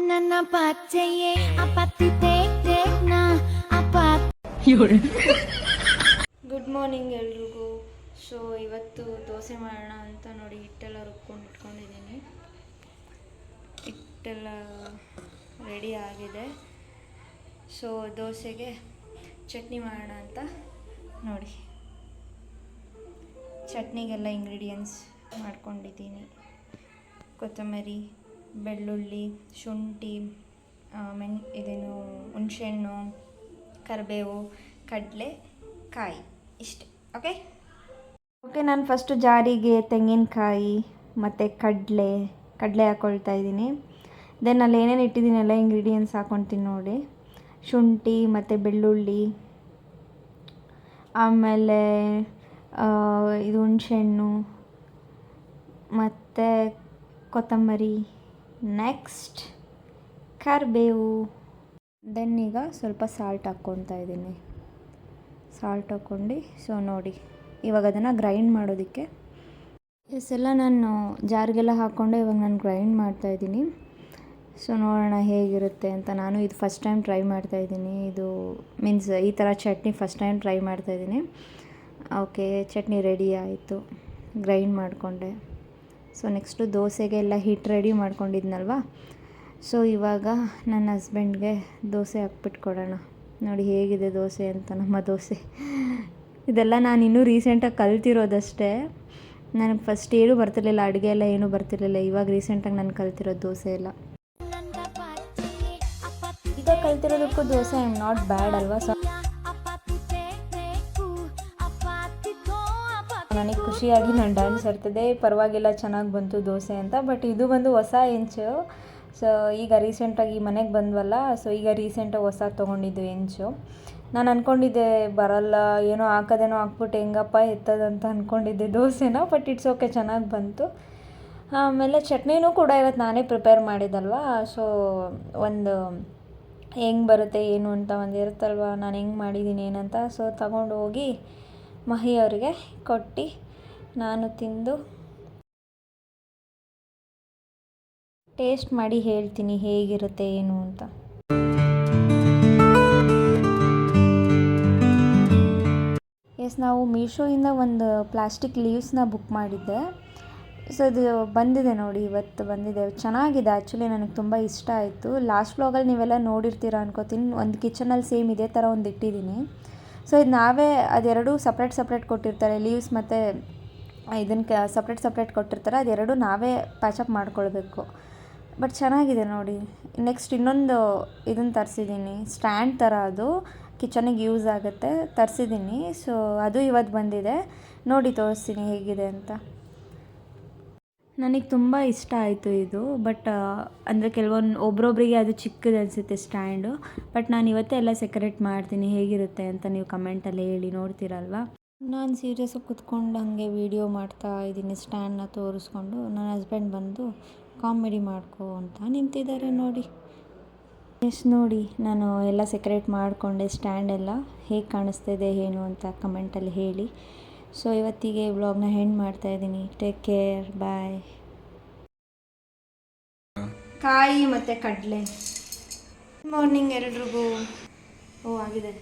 ನನ್ನ ಪಚ್ಚೆಯೇ ಅಪತ್ತಿ ತೇಕ್ನ good morning ಎಲ್ರಿಗೂ. So ಇವತ್ತು ದೋಸೆ ಮಾಡೋಣ ಅಂತ ನೋಡಿ ಹಿಟ್ಟೆಲ್ಲ ರುಬ್ಕೊಂಡು ಇಟ್ಕೊಂಡಿದ್ದೀನಿ. ಹಿಟ್ಟೆಲ್ಲ ರೆಡಿ ಆಗಿದೆ. ಸೊ ದೋಸೆಗೆ ಚಟ್ನಿ ಮಾಡೋಣ ಅಂತ ನೋಡಿ ಚಟ್ನಿಗೆಲ್ಲ ಇಂಗ್ರೀಡಿಯೆಂಟ್ಸ್ ಮಾಡ್ಕೊಂಡಿದ್ದೀನಿ. ಕೊತ್ತಂಬರಿ, ಬೆಳ್ಳುಳ್ಳಿ, ಶುಂಠಿ, ಇದೇನು ಹುಣಸೆಹಣ್ಣು, ಕರಿಬೇವು, ಕಡಲೆ ಕಾಯಿ, ಇಷ್ಟೇ. ಓಕೆ ನಾನು ಫಸ್ಟು ಜಾರಿಗೆ ತೆಂಗಿನಕಾಯಿ ಮತ್ತು ಕಡಲೆ ಹಾಕ್ಕೊಳ್ತಾ ಇದ್ದೀನಿ. ದೆನ್ ಅಲ್ಲಿ ಏನೇನು ಇಟ್ಟಿದ್ದೀನಿ ಎಲ್ಲ ಇಂಗ್ರೀಡಿಯೆಂಟ್ಸ್ ಹಾಕ್ಕೊತೀನಿ ನೋಡಿ. ಶುಂಠಿ ಮತ್ತು ಬೆಳ್ಳುಳ್ಳಿ, ಆಮೇಲೆ ಇದು ಹುಣಸೆಹಣ್ಣು ಮತ್ತು ಕೊತ್ತಂಬರಿ, ನೆಕ್ಸ್ಟ್ ಕರಿಬೇವು. ದೆನ್ ಈಗ ಸ್ವಲ್ಪ ಸಾಲ್ಟ್ ಹಾಕ್ಕೊತಾ ಇದ್ದೀನಿ. ಸಾಲ್ಟ್ ಹಾಕ್ಕೊಂಡು ಸೊ ನೋಡಿ ಇವಾಗ ಅದನ್ನು ಗ್ರೈಂಡ್ ಮಾಡೋದಕ್ಕೆ ಎಲ್ಲ ನಾನು ಜಾರಿಗೆಲ್ಲ ಹಾಕ್ಕೊಂಡು ಇವಾಗ ನಾನು ಗ್ರೈಂಡ್ ಮಾಡ್ತಾಯಿದ್ದೀನಿ. ಸೊ ನೋಡೋಣ ಹೇಗಿರುತ್ತೆ ಅಂತ. ನಾನು ಇದು ಫಸ್ಟ್ ಟೈಮ್ ಟ್ರೈ ಮಾಡ್ತಾಯಿದ್ದೀನಿ. ಇದು ಮೀನ್ಸ್ ಈ ಥರ ಚಟ್ನಿ ಫಸ್ಟ್ ಟೈಮ್ ಟ್ರೈ ಮಾಡ್ತಾಯಿದ್ದೀನಿ. ಓಕೆ ಚಟ್ನಿ ರೆಡಿ ಆಯಿತು, ಗ್ರೈಂಡ್ ಮಾಡಿಕೊಂಡೆ. ಸೊ ನೆಕ್ಸ್ಟು ದೋಸೆಗೆ ಎಲ್ಲ ಹಿಟ್ಟು ರೆಡಿ ಮಾಡ್ಕೊಂಡಿದ್ನಲ್ವ. ಸೊ ಇವಾಗ ನನ್ನ ಹಸ್ಬೆಂಡ್ಗೆ ದೋಸೆ ಹಾಕ್ಬಿಟ್ಟು ಕೊಡೋಣ. ನೋಡಿ ಹೇಗಿದೆ ದೋಸೆ ಅಂತ ನಮ್ಮ ದೋಸೆ. ಇದೆಲ್ಲ ನಾನು ಇನ್ನೂ ರೀಸೆಂಟಾಗಿ ಕಲ್ತಿರೋದಷ್ಟೇ. ನನಗೆ ಫಸ್ಟ್ ಏನೂ ಬರ್ತಿರ್ಲಿಲ್ಲ, ಅಡುಗೆ ಎಲ್ಲ ಏನೂ ಬರ್ತಿರ್ಲಿಲ್ಲ. ಇವಾಗ ರೀಸೆಂಟಾಗಿ ನಾನು ಕಲ್ತಿರೋದು ದೋಸೆ ಎಲ್ಲ. ಈಗ ಕಲ್ತಿರೋದಕ್ಕೂ dosa I am not bad ಅಲ್ವಾ. ಸೊ ನನಗೆ ಖುಷಿಯಾಗಿ ನಾನು ಡ್ಯಾನ್ಸ್ ಆಡ್ತಿದ್ದೆ, ಪರವಾಗಿಲ್ಲ ಚೆನ್ನಾಗಿ ಬಂತು ದೋಸೆ ಅಂತ. ಬಟ್ ಇದು ಬಂದು ಹೊಸ ಹೆಂಚು. ಸೊ ಈಗ ರೀಸೆಂಟಾಗಿ ಮನೆಗೆ ಬಂದ್ವಲ್ಲ, ಸೊ ಈಗ ರೀಸೆಂಟಾಗಿ ಹೊಸ ತೊಗೊಂಡಿದ್ದು ಹೆಂಚು. ನಾನು ಅಂದ್ಕೊಂಡಿದ್ದೆ ಬರಲ್ಲ, ಏನೋ ಹಾಕೋದೇನೋ ಹಾಕ್ಬಿಟ್ಟು ಹೆಂಗಪ್ಪ ಎತ್ತದಂತ ಅಂದ್ಕೊಂಡಿದ್ದೆ ದೋಸೆನ. ಬಟ್ ಇಟ್ಸ್ ಓಕೆ, ಚೆನ್ನಾಗಿ ಬಂತು. ಆಮೇಲೆ ಚಟ್ನಿನೂ ಕೂಡ ಇವತ್ತು ನಾನೇ ಪ್ರಿಪೇರ್ ಮಾಡಿದ್ದಲ್ವಾ. ಸೊ ಒಂದು ಹೆಂಗೆ ಬರುತ್ತೆ ಏನು ಅಂತ ಒಂದು ಇರುತ್ತಲ್ವ, ನಾನು ಹೆಂಗೆ ಮಾಡಿದ್ದೀನಿ ಏನಂತ. ಸೊ ತಗೊಂಡು ಹೋಗಿ ಮಹಿ ಅವರಿಗೆ ಕೊಟ್ಟು ನಾನು ತಿಂದು ಟೇಸ್ಟ್ ಮಾಡಿ ಹೇಳ್ತೀನಿ ಹೇಗಿರುತ್ತೆ ಏನು ಅಂತ. ನಾವು ಮೀಶೋಯಿಂದ ಒಂದು ಪ್ಲಾಸ್ಟಿಕ್ ಲೀವ್ಸ್ನ ಬುಕ್ ಮಾಡಿದ್ದೆ. ಸೊ ಇದು ಬಂದಿದೆ ನೋಡಿ, ಇವತ್ತು ಬಂದಿದೆ. ಚೆನ್ನಾಗಿದೆ ಆ್ಯಕ್ಚುಲಿ, ನನಗೆ ತುಂಬ ಇಷ್ಟ ಆಯಿತು. ಲಾಸ್ಟ್ ವ್ಲಾಗಲ್ಲಿ ನೀವೆಲ್ಲ ನೋಡಿರ್ತೀರ ಅನ್ಕೋತೀನಿ. ಒಂದು ಕಿಚನಲ್ಲಿ ಸೇಮ್ ಇದೇ ಥರ ಒಂದು ಇಟ್ಟಿದ್ದೀನಿ. ಸೊ ಇದು ನಾವೇ ಅದೆರಡು ಸಪ್ರೇಟ್ ಕೊಟ್ಟಿರ್ತಾರೆ, ಲೀವ್ಸ್ ಮತ್ತು ಇದನ್ನು ಸಪ್ರೇಟ್ ಕೊಟ್ಟಿರ್ತಾರೆ. ಅದೆರಡು ನಾವೇ ಪ್ಯಾಚಪ್ ಮಾಡ್ಕೊಳ್ಬೇಕು. ಬಟ್ ಚೆನ್ನಾಗಿದೆ ನೋಡಿ. ನೆಕ್ಸ್ಟ್ ಇನ್ನೊಂದು ಇದನ್ನು ತರಿಸಿದ್ದೀನಿ, ಸ್ಟ್ಯಾಂಡ್ ಥರ, ಅದು ಕಿಚನಿಗೆ ಯೂಸ್ ಆಗುತ್ತೆ, ತರಿಸಿದ್ದೀನಿ. ಸೊ ಅದು ಇವತ್ತು ಬಂದಿದೆ. ನೋಡಿ ತೋರಿಸ್ತೀನಿ ಹೇಗಿದೆ ಅಂತ. ನನಗೆ ತುಂಬ ಇಷ್ಟ ಆಯಿತು ಇದು. ಬಟ್ ಅಂದರೆ ಒಬ್ರೊಬ್ರಿಗೆ ಅದು ಚಿಕ್ಕದು ಅನಿಸುತ್ತೆ ಸ್ಟ್ಯಾಂಡು. ಬಟ್ ನಾನು ಇವತ್ತೇ ಎಲ್ಲ ಸೆಕ್ರೇಟ್ ಮಾಡ್ತೀನಿ, ಹೇಗಿರುತ್ತೆ ಅಂತ ನೀವು ಕಮೆಂಟಲ್ಲಿ ಹೇಳಿ. ನೋಡ್ತೀರಲ್ವ, ನಾನು ಸೀರಿಯಸ್ಸಾಗಿ ಕುತ್ಕೊಂಡು ಹಾಗೆ ವೀಡಿಯೋ ಮಾಡ್ತಾ ಇದ್ದೀನಿ, ಸ್ಟ್ಯಾಂಡನ್ನ ತೋರಿಸ್ಕೊಂಡು. ನನ್ನ ಹಸ್ಬೆಂಡ್ ಬಂದು ಕಾಮಿಡಿ ಮಾಡ್ಕೋ ಅಂತ ನಿಂತಿದ್ದಾರೆ ನೋಡಿ. ನೋಡಿ ನಾನು ಎಲ್ಲ ಸೆಕ್ರೇಟ್ ಮಾಡಿಕೊಂಡೆ. ಸ್ಟ್ಯಾಂಡೆಲ್ಲ ಹೇಗೆ ಕಾಣಿಸ್ತಾಯಿದೆ ಏನು ಅಂತ ಕಮೆಂಟಲ್ಲಿ ಹೇಳಿ. ಸೊ ಇವತ್ತಿಗೆ ವ್ಲಾಗ್ನ ಎಂಡ್ ಮಾಡ್ತಾಯಿದ್ದೀನಿ. ಟೇಕ್ ಕೇರ್, ಬಾಯ್. ಕಾಯಿ ಮತ್ತು ಕಡಲೆ. ಗುಡ್ ಮಾರ್ನಿಂಗ್ ಎಲ್ರಿಗೂ. ಆಗಿದೆ.